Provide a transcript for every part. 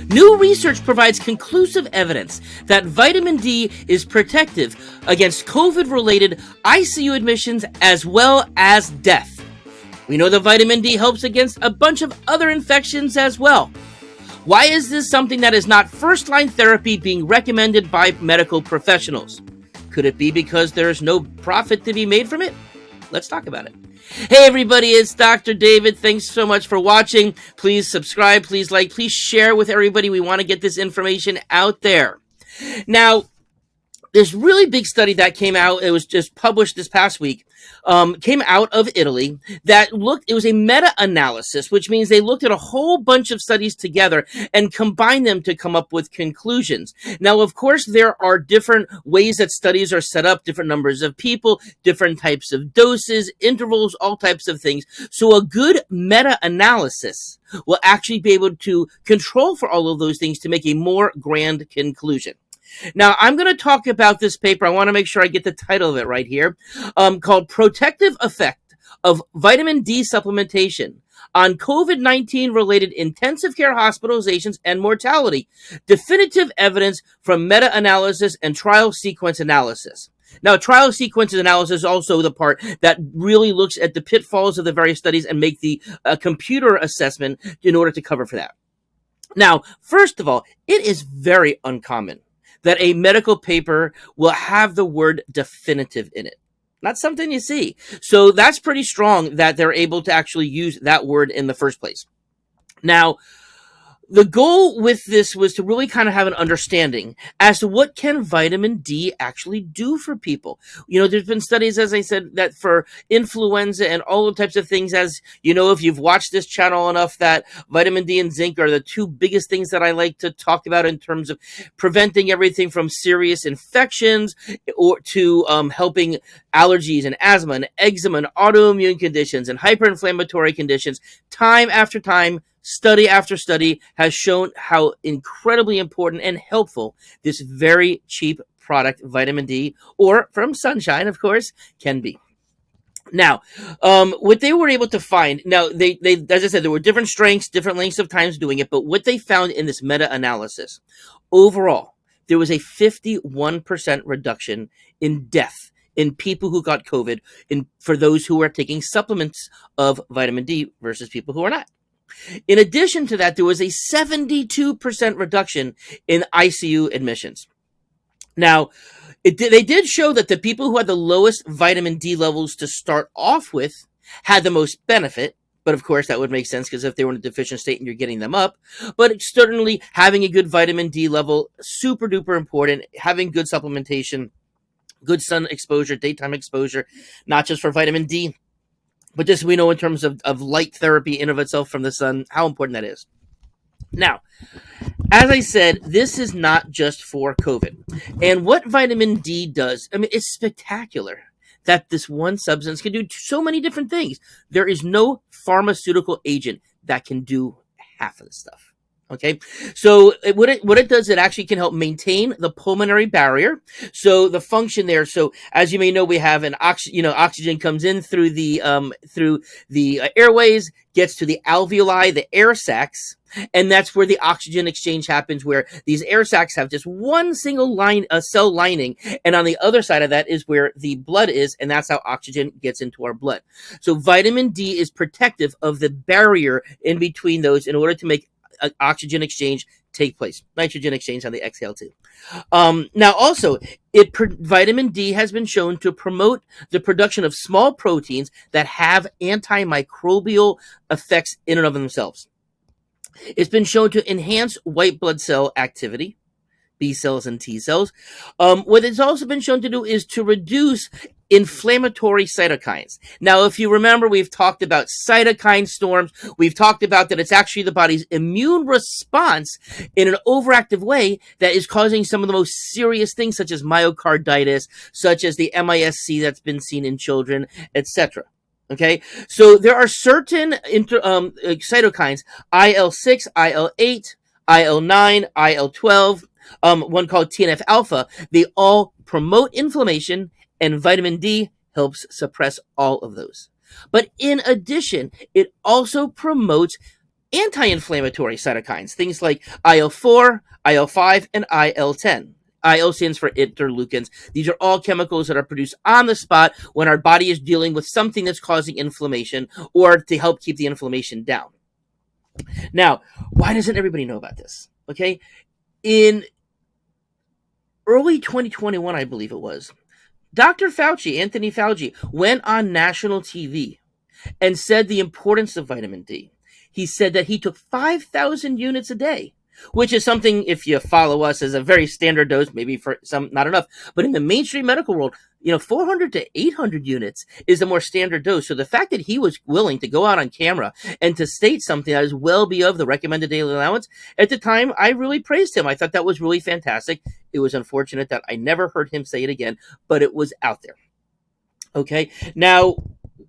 New research provides conclusive evidence that vitamin D is protective against COVID-related ICU admissions as well as death. We know that vitamin D helps against a bunch of other infections as well. Why is this something that is not first-line therapy being recommended by medical professionals? Could it be because there's no profit to be made from it? Let's talk about it. Hey everybody, it's Dr. David. Thanks so much for watching. Please subscribe, please like, please share with everybody. We want to get this information out there. Now, this really big study that came out, it was just published this past week, came out of Italy that it was a meta-analysis, which means they looked at a whole bunch of studies together and combined them to come up with conclusions. Now, of course, there are different ways that studies are set up, different numbers of people, different types of doses, intervals, all types of things. So a good meta-analysis will actually be able to control for all of those things to make a more grand conclusion. Now, I'm going to talk about this paper. I want to make sure I get the title of it right here, called Protective Effect of Vitamin D Supplementation on COVID-19 Related Intensive Care Hospitalizations and Mortality. Definitive Evidence from Meta-Analysis and Trial Sequence Analysis. Now, trial sequence analysis is also the part that really looks at the pitfalls of the various studies and make the computer assessment in order to cover for that. Now, first of all, it is very uncommon that a medical paper will have the word definitive in it. Not something you see. So that's pretty strong that they're able to actually use that word in the first place. Now, the goal with this was to really kind of have an understanding as to what can vitamin D actually do for people. You know, there's been studies, as I said, that for influenza and all the types of things, as you know, if you've watched this channel enough, that vitamin D and zinc are the two biggest things that I like to talk about in terms of preventing everything from serious infections or to helping allergies and asthma and eczema and autoimmune conditions and hyperinflammatory conditions. Time after time, study after study has shown how incredibly important and helpful this very cheap product, vitamin D, or from sunshine, of course, can be. Now, what they were able to find, now, they as I said, there were different strengths, different lengths of times doing it, but what they found in this meta-analysis, overall, there was a 51% reduction in death in people who got COVID for those who are taking supplements of vitamin D versus people who are not. In addition to that, there was a 72% reduction in ICU admissions. Now, they did show that the people who had the lowest vitamin D levels to start off with had the most benefit. But of course, that would make sense because if they were in a deficient state and you're getting them up. But certainly having a good vitamin D level, super duper important. Having good supplementation, good sun exposure, daytime exposure, not just for vitamin D, but just we know in terms of light therapy in of itself from the sun, how important that is. Now, as I said, this is not just for COVID. And what vitamin D does, I mean, it's spectacular that this one substance can do so many different things. There is no pharmaceutical agent that can do half of the stuff. Okay, so what it does, it actually can help maintain the pulmonary barrier. So the function there. So as you may know, we have oxygen comes in through the airways, gets to the alveoli, the air sacs, and that's where the oxygen exchange happens. Where these air sacs have just one single cell lining, and on the other side of that is where the blood is, and that's how oxygen gets into our blood. So vitamin D is protective of the barrier in between those in order to make oxygen exchange take place. Nitrogen exchange on the exhale too. Now also, vitamin D has been shown to promote the production of small proteins that have antimicrobial effects in and of themselves. It's been shown to enhance white blood cell activity, B cells and T cells. What it's also been shown to do is to reduce inflammatory cytokines. Now, if you remember, we've talked about cytokine storms. We've talked about that it's actually the body's immune response in an overactive way that is causing some of the most serious things, such as myocarditis, such as the MIS-C that's been seen in children, etc. Okay, so there are certain cytokines, IL-6, IL-8, IL-9, IL-12, one called TNF-alpha. They all promote inflammation, and vitamin D helps suppress all of those. But in addition, it also promotes anti-inflammatory cytokines, things like IL-4, IL-5, and IL-10. IL stands for interleukins. These are all chemicals that are produced on the spot when our body is dealing with something that's causing inflammation or to help keep the inflammation down. Now, why doesn't everybody know about this? Okay, in early 2021, I believe it was, Dr. Fauci, Anthony Fauci, went on national TV and said the importance of vitamin D. He said that he took 5,000 units a day, which is something, if you follow us, as a very standard dose, maybe for some not enough. But in the mainstream medical world, 400 to 800 units is the more standard dose. So the fact that he was willing to go out on camera and to state something that is well beyond the recommended daily allowance, at the time, I really praised him. I thought that was really fantastic. It was unfortunate that I never heard him say it again, but it was out there. Okay. Now,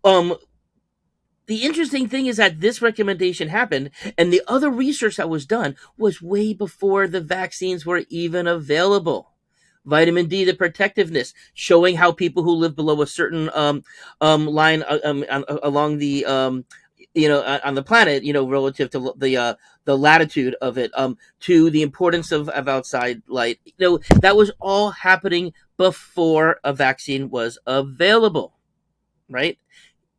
the interesting thing is that this recommendation happened, and the other research that was done was way before the vaccines were even available. Vitamin D, the protectiveness, showing how people who live below a certain line along the on the planet, relative to the latitude of it, to the importance of outside light. That was all happening before a vaccine was available, right?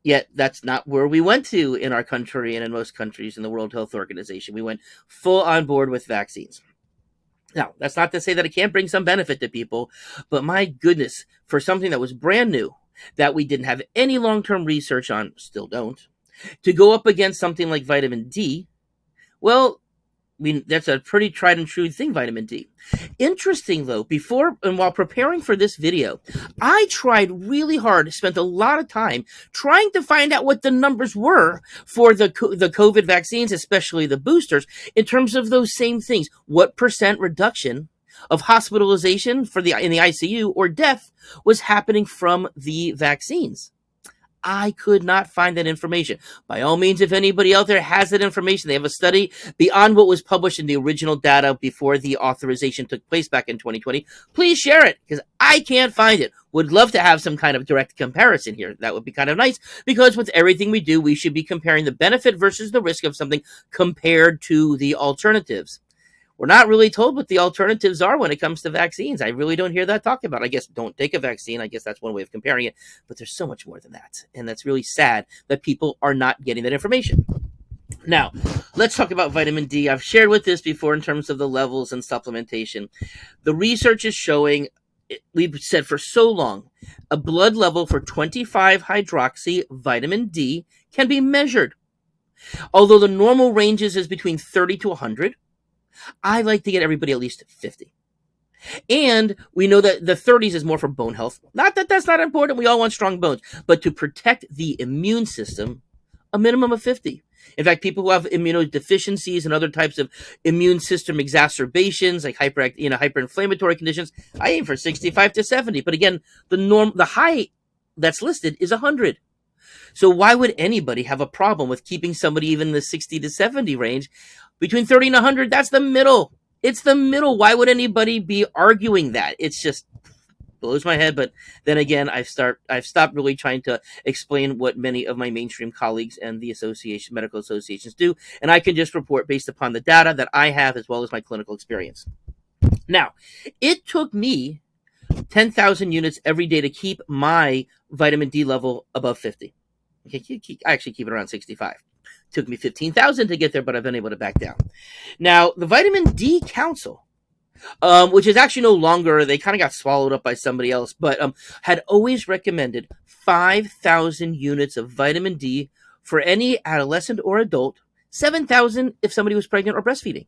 Yet that's not where we went to in our country and in most countries in the World Health Organization. We went full on board with vaccines. Now, that's not to say that it can't bring some benefit to people, but my goodness, for something that was brand new, that we didn't have any long-term research on, still don't, to go up against something like vitamin D, well, that's a pretty tried and true thing, vitamin D. Interesting though, before and while preparing for this video, I tried really hard, spent a lot of time trying to find out what the numbers were for the COVID vaccines, especially the boosters, in terms of those same things. What percent reduction of hospitalization in the ICU or death was happening from the vaccines? I could not find that information. By all means, if anybody out there has that information, they have a study beyond what was published in the original data before the authorization took place back in 2020, please share it, because I can't find it. Would love to have some kind of direct comparison here. That would be kind of nice, because with everything we do, we should be comparing the benefit versus the risk of something compared to the alternatives. We're not really told what the alternatives are when it comes to vaccines. I really don't hear that talked about. I guess don't take a vaccine. I guess that's one way of comparing it. But there's so much more than that. And that's really sad that people are not getting that information. Now, let's talk about vitamin D. I've shared with this before in terms of the levels and supplementation. The research is showing, we've said for so long, a blood level for 25-hydroxy vitamin D can be measured. Although the normal ranges is between 30 to 100, I like to get everybody at least 50. And we know that the 30s is more for bone health. Not that that's not important. We all want strong bones. But to protect the immune system, a minimum of 50. In fact, people who have immunodeficiencies and other types of immune system exacerbations, like hyperinflammatory conditions, I aim for 65 to 70. But again, the high that's listed is 100. So why would anybody have a problem with keeping somebody even in the 60 to 70 range? Between 30 and 100, that's the middle. It's the middle. Why would anybody be arguing that? It's just blows my head. But then again, I've stopped really trying to explain what many of my mainstream colleagues and the medical associations do. And I can just report based upon the data that I have as well as my clinical experience. Now, it took me 10,000 units every day to keep my vitamin D level above 50. Okay, I actually keep it around 65. Took me 15,000 to get there, but I've been able to back down. Now, the Vitamin D Council, which is actually no longer, they kind of got swallowed up by somebody else, but had always recommended 5,000 units of vitamin D for any adolescent or adult, 7,000 if somebody was pregnant or breastfeeding.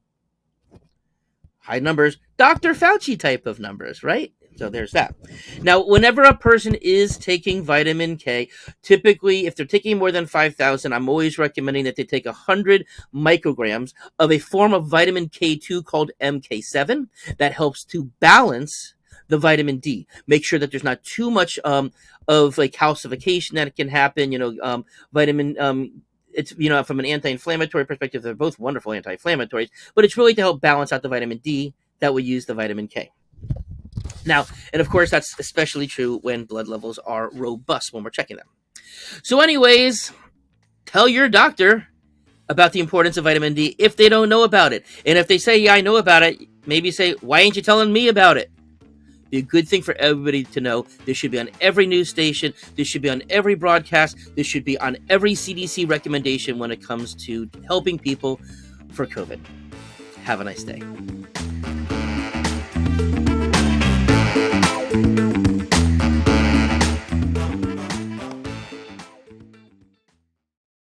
High numbers, Dr. Fauci type of numbers, right? So there's that. Now, whenever a person is taking vitamin K, typically, if they're taking more than 5,000, I'm always recommending that they take 100 micrograms of a form of vitamin K2 called MK7 that helps to balance the vitamin D. Make sure that there's not too much of like calcification that can happen. It's, from an anti-inflammatory perspective, they're both wonderful anti-inflammatories, but it's really to help balance out the vitamin D that we use the vitamin K. Now, and of course, that's especially true when blood levels are robust when we're checking them. So anyways, tell your doctor about the importance of vitamin D if they don't know about it. And if they say, yeah, I know about it, maybe say, why ain't you telling me about it? Be a good thing for everybody to know. This should be on every news station. This should be on every broadcast. This should be on every CDC recommendation when it comes to helping people for COVID. Have a nice day.